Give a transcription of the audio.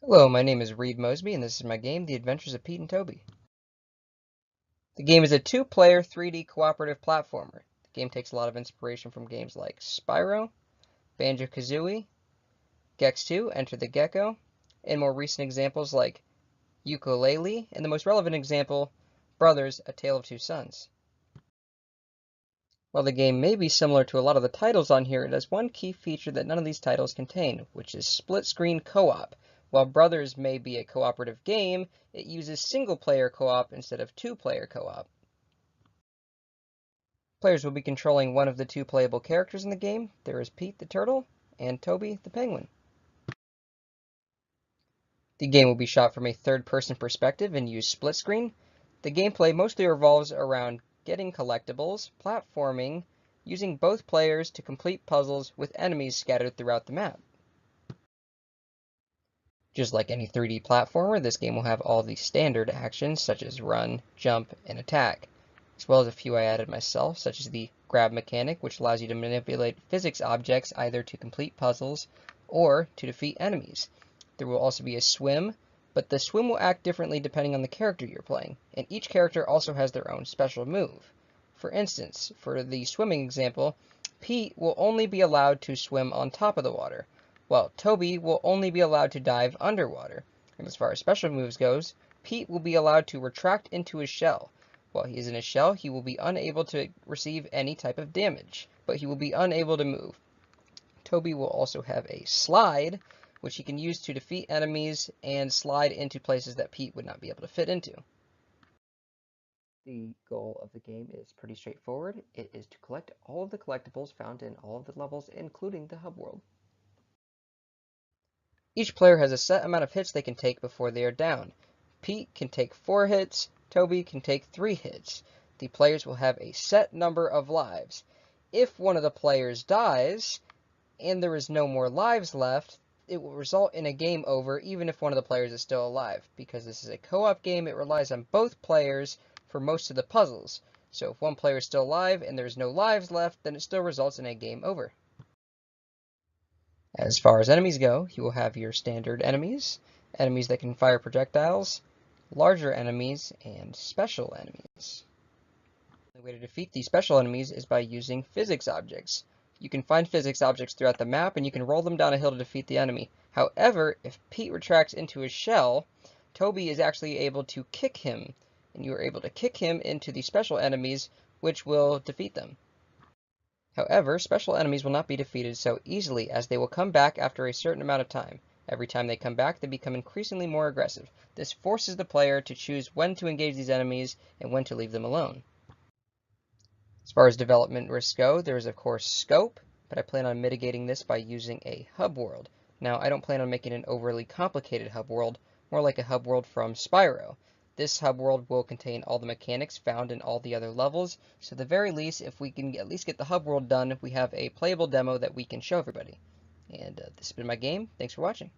Hello, my name is Reed Mosby, and this is my game, The Adventures of Pete and Toby. The game is a two-player 3D cooperative platformer. The game takes a lot of inspiration from games like Spyro, Banjo-Kazooie, Gex 2, Enter the Gecko, and more recent examples like Yooka-Laylee, and the most relevant example, Brothers, A Tale of Two Sons. While the game may be similar to a lot of the titles on here, it has one key feature that none of these titles contain, which is split-screen co-op. While Brothers may be a cooperative game, it uses single-player co-op instead of two-player co-op. Players will be controlling one of the two playable characters in the game. There is Pete the Turtle and Toby the Penguin. The game will be shot from a third-person perspective and use split-screen. The gameplay mostly revolves around getting collectibles, platforming, using both players to complete puzzles with enemies scattered throughout the map. Just like any 3D platformer, this game will have all the standard actions such as run, jump, and attack, as well as a few I added myself, such as the grab mechanic, which allows you to manipulate physics objects either to complete puzzles or to defeat enemies. There will also be a swim, but the swim will act differently depending on the character you're playing, and each character also has their own special move. For instance, for the swimming example, Pete will only be allowed to swim on top of the water, while Toby will only be allowed to dive underwater. And as far as special moves goes, Pete will be allowed to retract into his shell. While he is in his shell, he will be unable to receive any type of damage, but he will be unable to move. Toby will also have a slide, which he can use to defeat enemies and slide into places that Pete would not be able to fit into. The goal of the game is pretty straightforward. It is to collect all of the collectibles found in all of the levels, including the hub world. Each player has a set amount of hits they can take before they are down. Pete can take 4 hits, Toby can take 3 hits. The players will have a set number of lives. If one of the players dies, and there is no more lives left, it will result in a game over even if one of the players is still alive. Because this is a co-op game, it relies on both players for most of the puzzles. So if one player is still alive and there's no lives left, then it still results in a game over. As far as enemies go, you will have your standard enemies, enemies that can fire projectiles, larger enemies, and special enemies. The way to defeat these special enemies is by using physics objects. You can find physics objects throughout the map and you can roll them down a hill to defeat the enemy. However, if Pete retracts into his shell, Toby is actually able to kick him, and you are able to kick him into the special enemies, which will defeat them. However, special enemies will not be defeated so easily, as they will come back after a certain amount of time. Every time they come back, they become increasingly more aggressive. This forces the player to choose when to engage these enemies and when to leave them alone. As far as development risks go, there is of course scope, but I plan on mitigating this by using a hub world. Now, I don't plan on making an overly complicated hub world, more like a hub world from Spyro. This hub world will contain all the mechanics found in all the other levels, so at the very least, if we can at least get the hub world done, we have a playable demo that we can show everybody. And this has been my game. Thanks for watching.